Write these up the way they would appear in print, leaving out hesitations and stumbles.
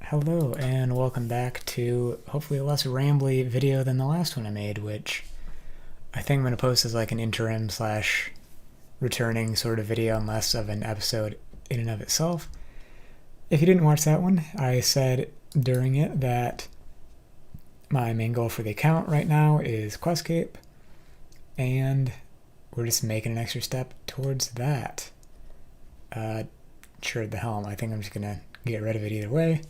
Hello and welcome back to hopefully a less rambly video than the last one I made, which I think I'm going to post as like an interim slash returning sort of video and less of an episode in and of itself. If you didn't watch that one, I said during it that my main goal for the account right now is QuestScape, and we're just making an extra step towards that. Sure, the helm. I think I'm just going to get rid of it either way.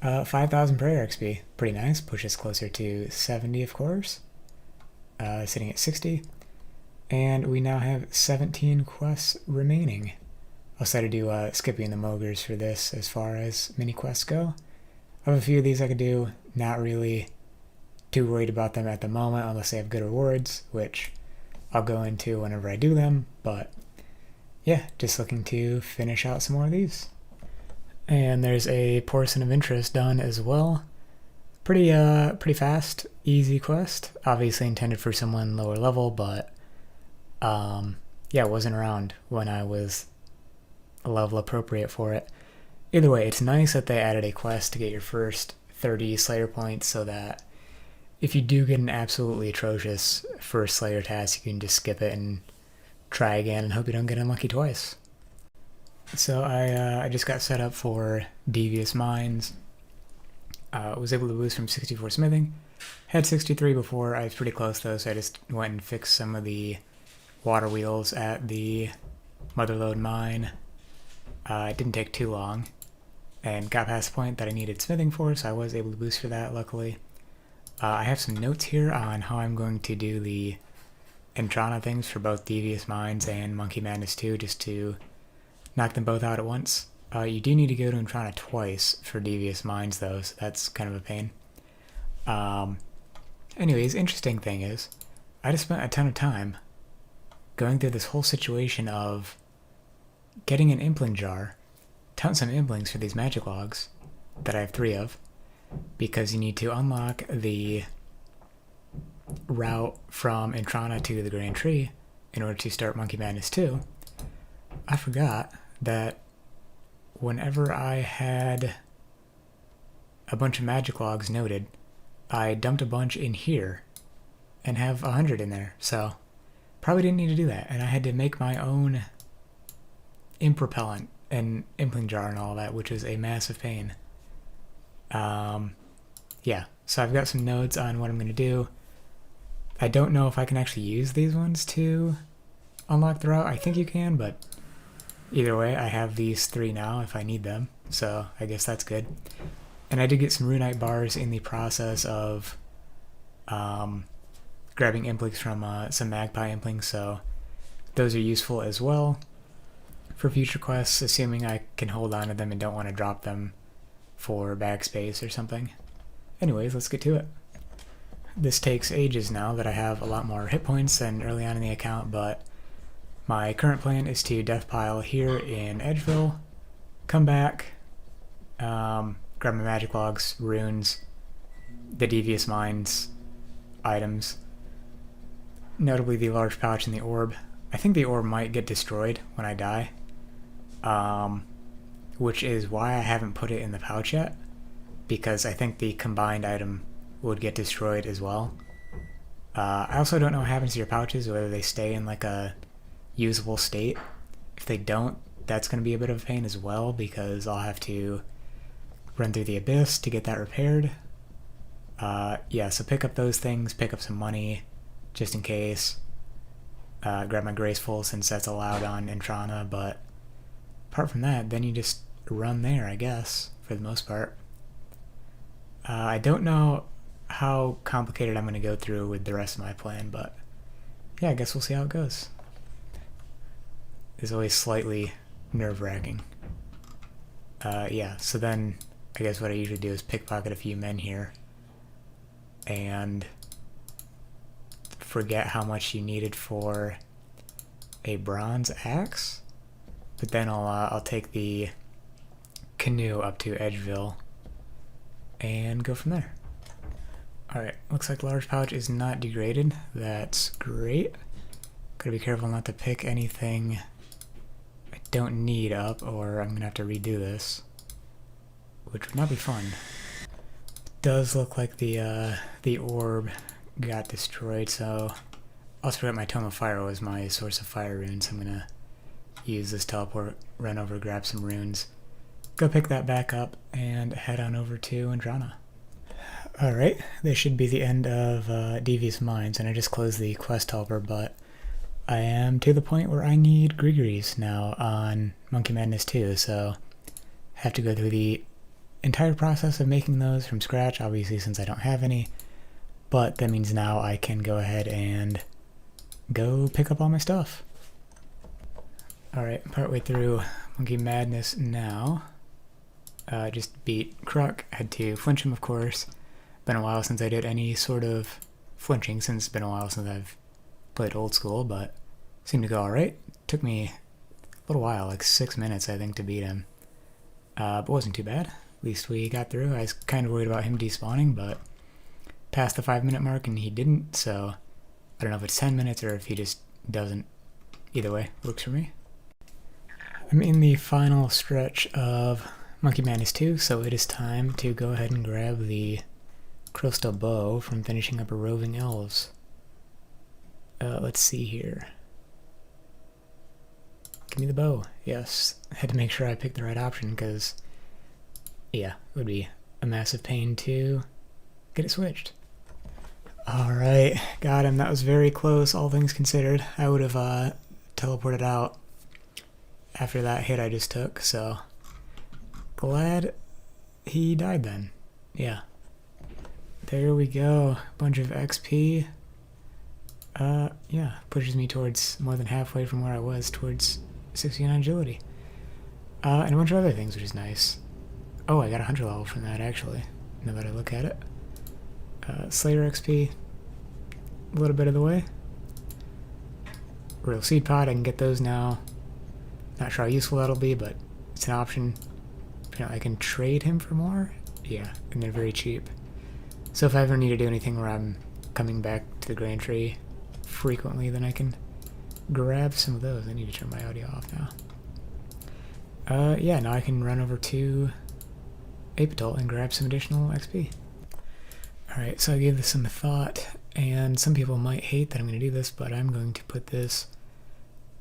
5,000 prayer XP, pretty nice, pushes closer to 70 of course, sitting at 60, and we now have 17 quests remaining. I'll try to do Skippy and the Mogres for this as far as mini quests go. I have a few of these I could do, not really too worried about them at the moment unless they have good rewards, which I'll go into whenever I do them, but yeah, just looking to finish out some more of these. And there's a Portion of Interest done as well. Pretty fast, easy quest. Obviously intended for someone lower level, but yeah, it wasn't around when I was a level appropriate for it. Either way, it's nice that they added a quest to get your first 30 Slayer points so that if you do get an absolutely atrocious first Slayer task, you can just skip it and try again and hope you don't get unlucky twice. So I just got set up for Devious Mines. Was able to boost from 64 smithing. Had 63 before. I was pretty close though, so I just went and fixed some of the water wheels at the Motherlode mine. It didn't take too long, and got past the point that I needed smithing for, so I was able to boost for that, luckily. I have some notes here on how I'm going to do the Entrana things for both Devious Mines and Monkey Madness 2, just to knock them both out at once. You do need to go to Entrana twice for Devious Mines though, so that's kind of a pain. Anyways, interesting thing is, I just spent a ton of time going through this whole situation of getting an impling jar, tons of implings for these magic logs that I have 3 of, because you need to unlock the route from Entrana to the Grand Tree in order to start Monkey Madness 2. I forgot that whenever I had a bunch of magic logs noted, I dumped a bunch in here and have 100 in there, so probably didn't need to do that, and I had to make my own imp repellent and impling jar and all that, which was a massive pain. Yeah, so I've got some notes on what I'm going to do. I don't know if I can actually use these ones to unlock the route. I think you can, but either way, I have these 3 now if I need them, so I guess that's good. And I did get some Runite bars in the process of grabbing implings from some Magpie implings, so those are useful as well for future quests, assuming I can hold on to them and don't want to drop them for backspace or something. Anyways, let's get to it. This takes ages now that I have a lot more hit points than early on in the account, but my current plan is to death pile here in Edgeville, come back, grab my magic logs, runes, the Devious Mines items, notably the large pouch and the orb. I think the orb might get destroyed when I die, which is why I haven't put it in the pouch yet, because I think the combined item would get destroyed as well. I also don't know what happens to your pouches, whether they stay in like a usable state. If they don't, that's going to be a bit of a pain as well, because I'll have to run through the abyss to get that repaired. Yeah, so pick up those things, pick up some money just in case, grab my Graceful since that's allowed on Entrana, but apart from that, then you just run there, I guess, for the most part. I don't know how complicated I'm going to go through with the rest of my plan, but yeah, I guess we'll see how it goes. Is always slightly nerve-wracking. Yeah, so then I guess what I usually do is pickpocket a few men here and forget how much you needed for a bronze axe, but then I'll take the canoe up to Edgeville and go from there. Alright, looks like the large pouch is not degraded. That's great. Gotta be careful not to pick anything I don't need up, or I'm gonna have to redo this, which would not be fun. Does look like the orb got destroyed, so I also forgot my Tome of Fire was my source of fire runes, so I'm gonna use this teleport, run over, grab some runes, go pick that back up, and head on over to Draenor. Alright, this should be the end of Devious Minds, and I just closed the quest helper, but I am to the point where I need Grigories now on Monkey Madness 2, so have to go through the entire process of making those from scratch, obviously since I don't have any, but that means now I can go ahead and go pick up all my stuff. Alright, partway through Monkey Madness now. Just beat Kruk, had to flinch him of course. Been a while since I did any sort of flinching, since it's been a while since I've played Old School, but seemed to go alright. Took me a little while, like 6 minutes I think, to beat him. But wasn't too bad. At least we got through. I was kind of worried about him despawning, but passed the 5-minute mark and he didn't, so I don't know if it's 10 minutes or if he just doesn't. Either way, works for me. I'm in the final stretch of Monkey Madness 2, so it is time to go ahead and grab the crystal bow from finishing up a Roving Elves. Let's see here. Give me the bow. Yes, I had to make sure I picked the right option because, yeah, it would be a massive pain to get it switched. Alright, got him. That was very close, all things considered. I would have teleported out after that hit I just took, so glad he died then. Yeah. There we go. Bunch of XP. Yeah, pushes me towards more than halfway from where I was, towards 69 agility. And a bunch of other things, which is nice. Oh, I got a 100 level from that, actually, now that I look at it. Slayer XP, a little bit of the way. Real Seed Pod, I can get those now. Not sure how useful that'll be, but it's an option. Apparently I can trade him for more? Yeah, and they're very cheap. So if I ever need to do anything where I'm coming back to the Grand Tree frequently, then I can grab some of those. I need to turn my audio off now. Yeah, now I can run over to Apatol and grab some additional XP. Alright, so I gave this some thought, and some people might hate that I'm going to do this, but I'm going to put this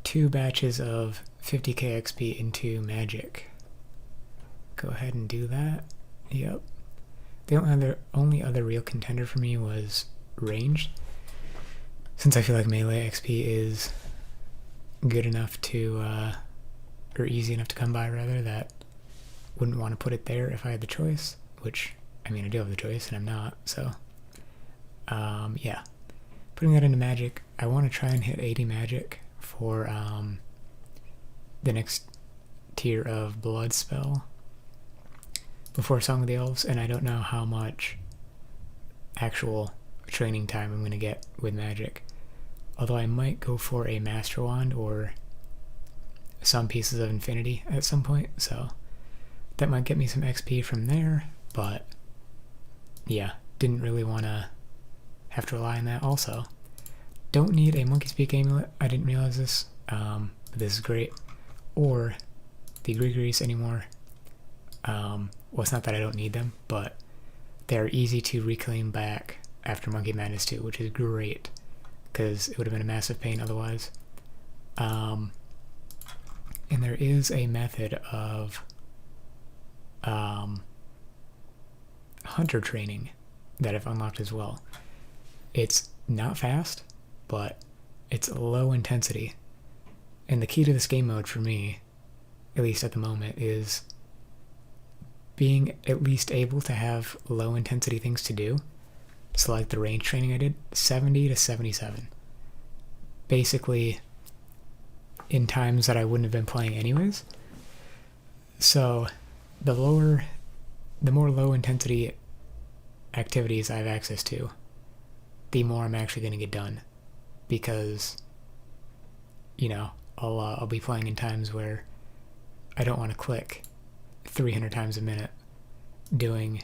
2 batches of 50k XP into Magic. Go ahead and do that. Yep. The only other real contender for me was ranged, since I feel like melee XP is good enough to, or easy enough to come by rather, that wouldn't want to put it there if I had the choice, which, I mean, I do have the choice and I'm not, so, yeah. Putting that into Magic, I want to try and hit 80 Magic for, the next tier of Blood spell before Song of the Elves, and I don't know how much actual training time I'm going to get with Magic. Although I might go for a Master Wand or some pieces of Infinity at some point, so that might get me some XP from there, but yeah, didn't really want to have to rely on that also. Don't need a Monkey Speak Amulet, I didn't realize this, but this is great, or the Grigories anymore. Well, it's not that I don't need them, but they're easy to reclaim back after Monkey Madness 2, which is great, because it would have been a massive pain otherwise. And there is a method of hunter training that I've unlocked as well. It's not fast, but it's low intensity. And the key to this game mode for me, at least at the moment, is being at least able to have low intensity things to do. So like the range training I did, 70 to 77. Basically in times that I wouldn't have been playing anyways. So the more low intensity activities I have access to, the more I'm actually going to get done. Because, you know, I'll be playing in times where I don't want to click 300 times a minute doing,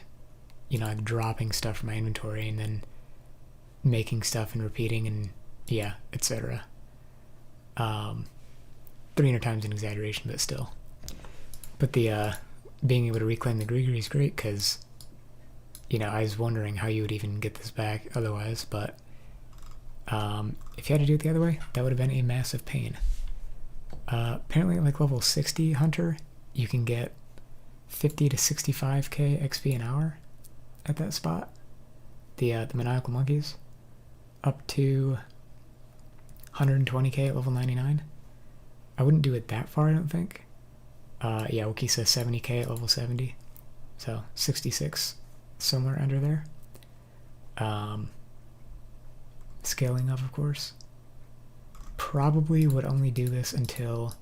you know, like dropping stuff from my inventory and then making stuff and repeating and, yeah, etc. 300 times an exaggeration, but still. But the being able to reclaim the Grigri is great, because, you know, I was wondering how you would even get this back otherwise, but if you had to do it the other way, that would have been a massive pain. Apparently at like level 60 Hunter, you can get 50 to 65k XP an hour at that spot. The maniacal monkeys. Up to 120k at level 99. I wouldn't do it that far, I don't think. Yeah, Wiki says 70k at level 70. So 66, somewhere under there. Scaling up, of course. Probably would only do this until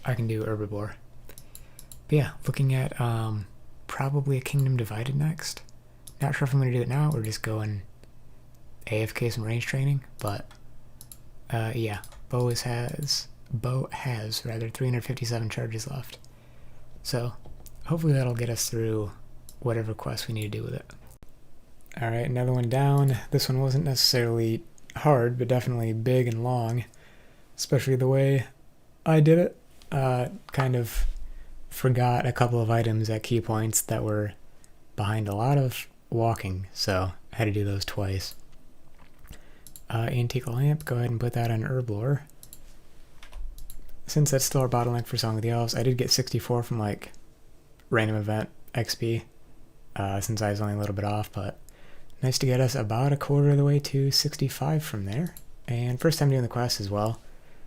I can do Herbivore. But yeah, looking at probably a Kingdom Divided next. Not sure if I'm going to do it now or just go and AFK some range training, but yeah, Bo has 357 charges left. So hopefully that'll get us through whatever quest we need to do with it. Alright, another one down. This one wasn't necessarily hard, but definitely big and long, especially the way I did it. Kind of forgot a couple of items at key points that were behind a lot of walking, so I had to do those twice. Antique Lamp, go ahead and put that on Herblore. Since that's still our bottleneck for Song of the Elves, I did get 64 from like random event XP, since I was only a little bit off, but nice to get us about a quarter of the way to 65 from there. And first time doing the quest as well,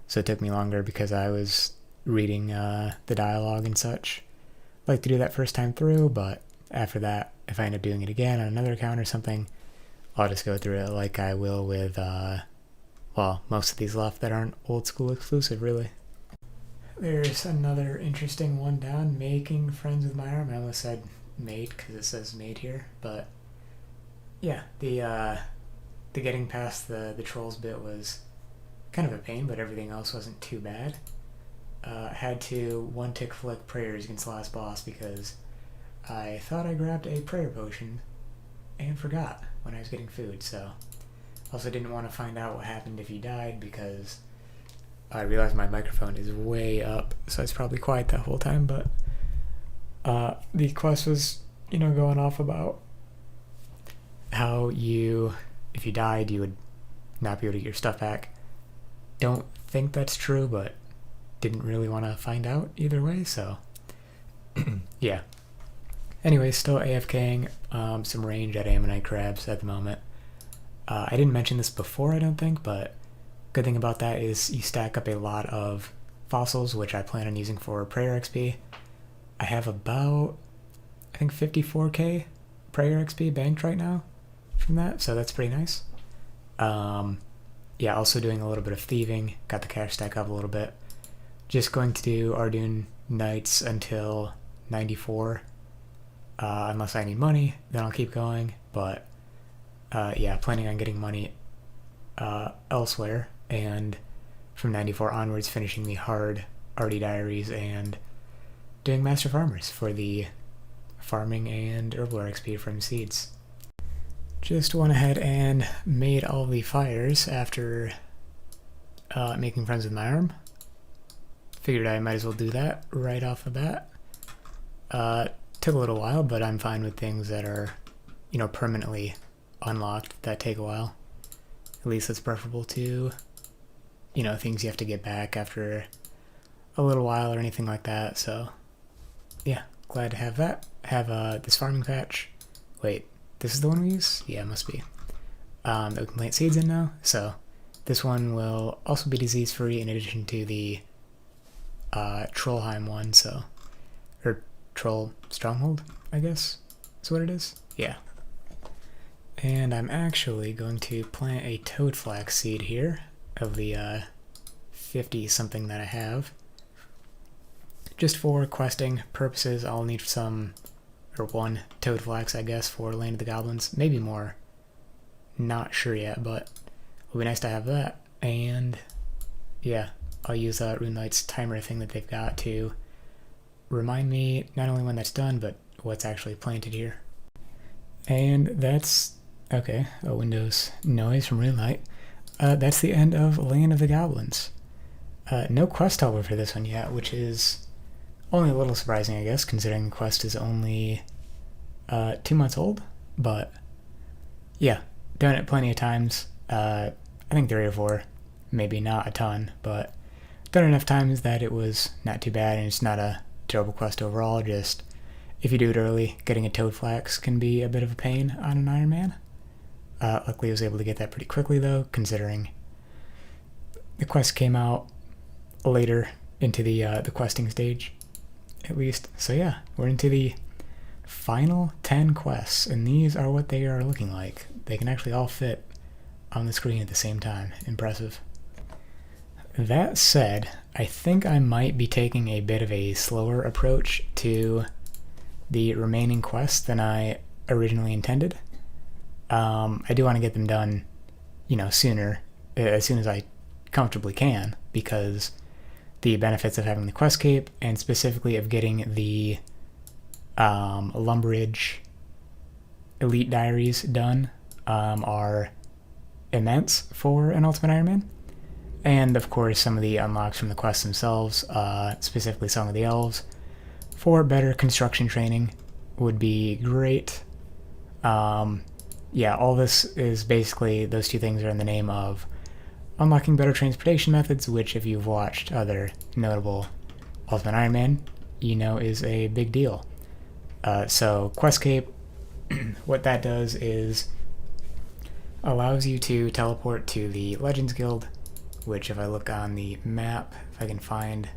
so it took me longer because I was reading the dialogue and such. I like to do that first time through, but after that, if I end up doing it again on another account or something, I'll just go through it like I will with, well, most of these left that aren't old school exclusive, really. There's another interesting one down, making friends with my arm. I almost said mate because it says mate here, but yeah, the getting past the trolls bit was kind of a pain, but everything else wasn't too bad. Had to one-tick flick prayers against the last boss because I thought I grabbed a prayer potion and forgot when I was getting food, so also didn't want to find out what happened if you died because I realized my microphone is way up, so it's probably quiet that whole time, but the quest was, you know, going off about how if you died, you would not be able to get your stuff back. Don't think that's true, but didn't really want to find out either way, so yeah. Anyway, still AFKing some range at Ammonite crabs at the moment. I didn't mention this before, I don't think, but good thing about that is you stack up a lot of fossils, which I plan on using for prayer XP. I have about, I think, 54k prayer XP banked right now from that, so that's pretty nice. Yeah, also doing a little bit of thieving, got the cash stack up a little bit. Just going to do Ardoon Nights until 94, unless I need money, then I'll keep going, but yeah, planning on getting money elsewhere, and from 94 onwards finishing the hard Arty Diaries and doing Master Farmers for the farming and Herbivore XP from seeds. Just went ahead and made all the fires after making friends with my arm. Figured I might as well do that right off the bat. Took a little while, but I'm fine with things that are, you know, permanently unlocked that take a while. At least it's preferable to, you know, things you have to get back after a little while or anything like that. So yeah, glad to have that. Have this farming patch. Wait, this is the one we use? Yeah, it must be. That we can plant seeds in now. So this one will also be disease free in addition to the Trollheim one, so, or Troll Stronghold, I guess is what it is. Yeah. And I'm actually going to plant a toad flax seed here of the 50 something that I have. Just for questing purposes, I'll need some, or one toad flax, I guess, for Land of the Goblins. Maybe more. Not sure yet, but it'll be nice to have that. And yeah, I'll use Rune Knight's timer thing that they've got to remind me not only when that's done, but what's actually planted here. And that's, okay, a Windows noise from Rune Knight. That's the end of Land of the Goblins. No quest over for this one yet, which is Only a little surprising, I guess, considering the quest is only 2 months old. But yeah, done it plenty of times. I think 3 or 4, maybe not a ton, but done enough times that it was not too bad, and it's not a terrible quest overall. Just if you do it early, getting a Toad Flax can be a bit of a pain on an Ironman. Luckily I was able to get that pretty quickly though, considering the quest came out later into the questing stage, at least. So yeah, we're into the final 10 quests, and these are what they are looking like. They can actually all fit on the screen at the same time. Impressive. That said, I think I might be taking a bit of a slower approach to the remaining quests than I originally intended. I do want to get them done, sooner, as soon as I comfortably can, because the benefits of having the quest cape, and specifically of getting the Lumbridge Elite Diaries done, are immense for an Ultimate Ironman. And of course some of the unlocks from the quests themselves, specifically Song of the Elves, for better construction training would be great. Yeah, all this is basically, those two things are in the name of unlocking better transportation methods, which if you've watched other notable Ultimate Ironman, is a big deal. So Quest Cape, what that does is allows you to teleport to the Legends Guild, which if I look on the map, if I can find,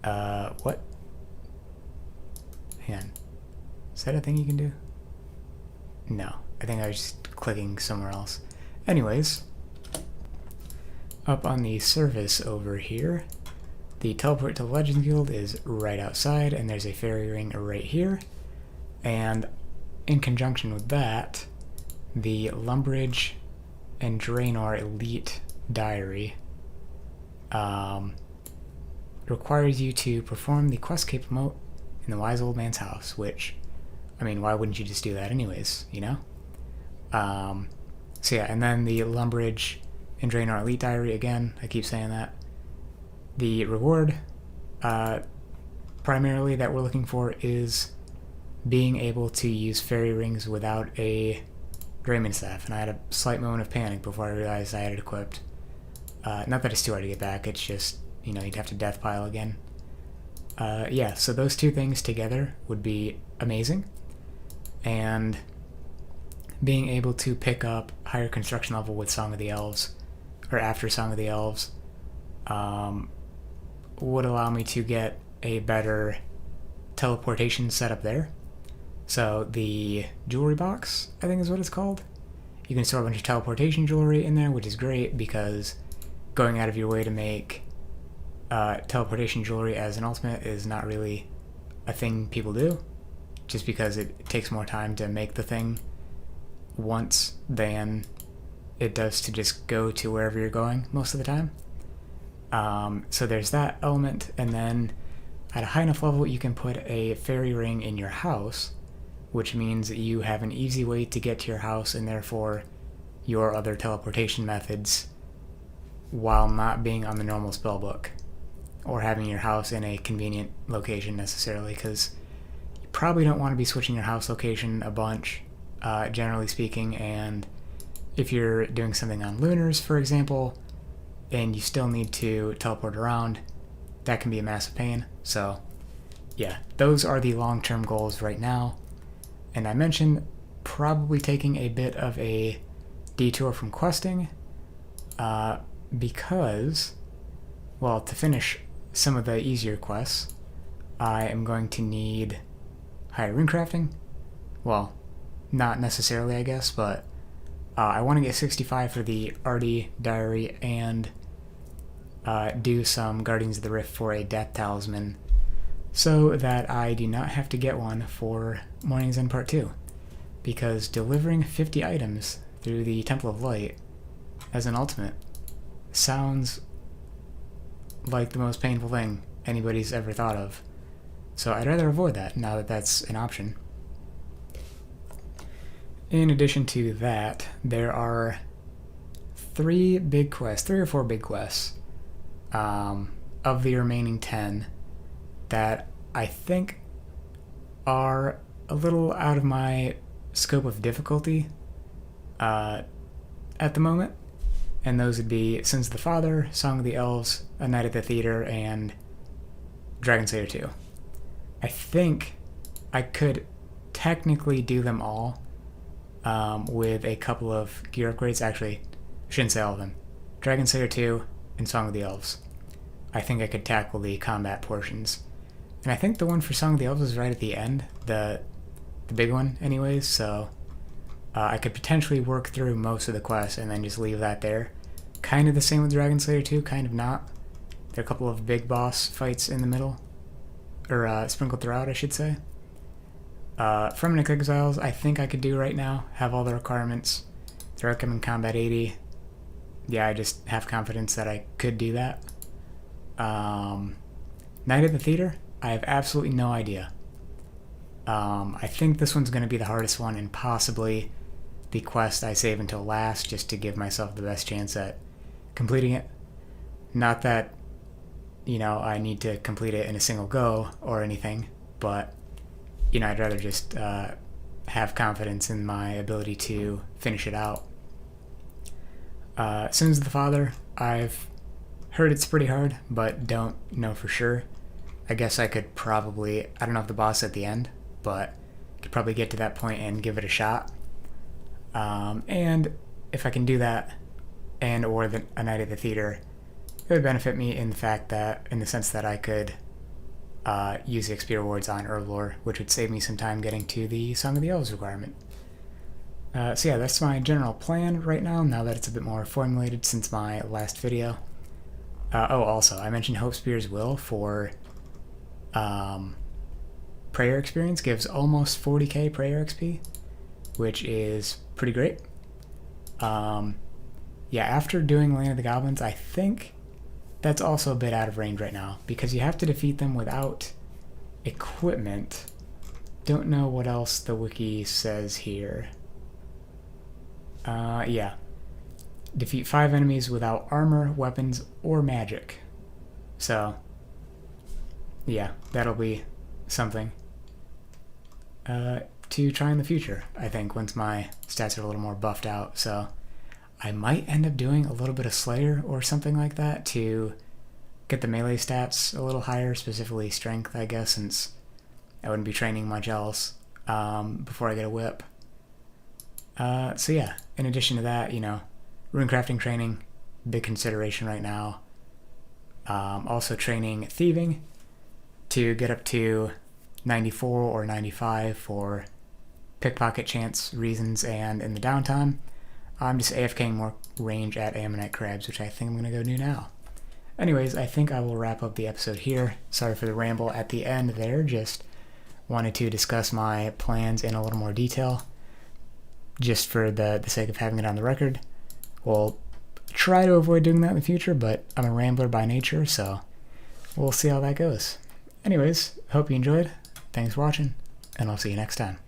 what? Hang on. Is that a thing you can do? No, I think I was just clicking somewhere else. Anyways, up on the surface over here, the teleport to the Legends Guild is right outside, and there's a fairy ring right here. And in conjunction with that, the Lumbridge and Draenor Elite Diary requires you to perform the Quest Cape emote in the Wise Old Man's house, which, I mean, why wouldn't you just do that anyways, So yeah, and then the Lumbridge and Draenor Elite Diary, again, I keep saying that. The reward, primarily, that we're looking for is being able to use fairy rings without a Draymond staff, and I had a slight moment of panic before I realized I had it equipped. Not that it's too hard to get back, it's just, you'd have to death pile again. Yeah, so those two things together would be amazing. And being able to pick up higher construction level with Song of the Elves, or after Song of the Elves, would allow me to get a better teleportation setup there. So the jewelry box, I think is what it's called. You can store a bunch of teleportation jewelry in there, which is great because going out of your way to make teleportation jewelry as an ultimate is not really a thing people do, just because it takes more time to make the thing once than it does to just go to wherever you're going most of the time. So there's that element, and then at a high enough level you can put a fairy ring in your house, which means that you have an easy way to get to your house and therefore your other teleportation methods while not being on the normal spellbook or having your house in a convenient location necessarily, because you probably don't want to be switching your house location a bunch, generally speaking, and if you're doing something on Lunars, for example, and you still need to teleport around, that can be a massive pain. So yeah, those are the long-term goals right now. And I mentioned probably taking a bit of a detour from questing, because, well, to finish some of the easier quests, I am going to need higher rune crafting. Well, not necessarily, I guess, but I want to get 65 for the Artie Diary and do some Guardians of the Rift for a Death Talisman, so that I do not have to get one for Morning's End Part 2, because delivering 50 items through the Temple of Light as an ultimate sounds like the most painful thing anybody's ever thought of. So I'd rather avoid that now that that's an option. In addition to that, there are 3 or 4 big quests of the remaining 10 that I think are a little out of my scope of difficulty at the moment. And those would be Sins of the Father, Song of the Elves, A Night at the Theater, and Dragon Slayer 2. I think I could technically do them all with a couple of gear upgrades. Actually, I shouldn't say all of them. Dragon Slayer 2 and Song of the Elves. I think I could tackle the combat portions. And I think the one for Song of the Elves is right at the end, the big one anyways, so I could potentially work through most of the quests and then just leave that there. Kind of the same with Dragon Slayer 2, kind of not. There are a couple of big boss fights in the middle, or sprinkled throughout, I should say. From Exiles, I think I could do right now, have all the requirements. They're upcoming Combat 80. Yeah, I just have confidence that I could do that. Night at the Theater, I have absolutely no idea. I think this one's going to be the hardest one, and possibly the quest I save until last, just to give myself the best chance at completing it. Not that, I need to complete it in a single go or anything, but, I'd rather just have confidence in my ability to finish it out. Sins of the Father, I've heard it's pretty hard, but don't know for sure. I guess I could probably, I don't know if the boss at the end, but could probably get to that point and give it a shot. And if I can do that, and or A Night at the Theater, it would benefit me in the sense that I could use the XP rewards on Herblore, which would save me some time getting to the Song of the Elves requirement. So yeah, that's my general plan right now that it's a bit more formulated since my last video. Also, I mentioned Hope Spear's Will for prayer experience, gives almost 40k prayer XP, which is pretty great. Yeah, after doing Land of the Goblins, I think that's also a bit out of range right now, because you have to defeat them without equipment. Don't know what else the wiki says here. Yeah. Defeat 5 enemies without armor, weapons, or magic. So, yeah, that'll be something to try in the future, I think, once my stats are a little more buffed out. So I might end up doing a little bit of Slayer or something like that to get the melee stats a little higher, specifically strength, I guess, since I wouldn't be training much else before I get a whip. So yeah, in addition to that, runecrafting training, big consideration right now. Also training thieving to get up to 94 or 95 for pickpocket chance reasons, and in the downtime, I'm just AFKing more range at Ammonite crabs, which I think I'm going to go do now. Anyways, I think I will wrap up the episode here. Sorry for the ramble at the end there, just wanted to discuss my plans in a little more detail, just for the sake of having it on the record. We'll try to avoid doing that in the future, but I'm a rambler by nature, so we'll see how that goes. Anyways, hope you enjoyed. Thanks for watching, and I'll see you next time.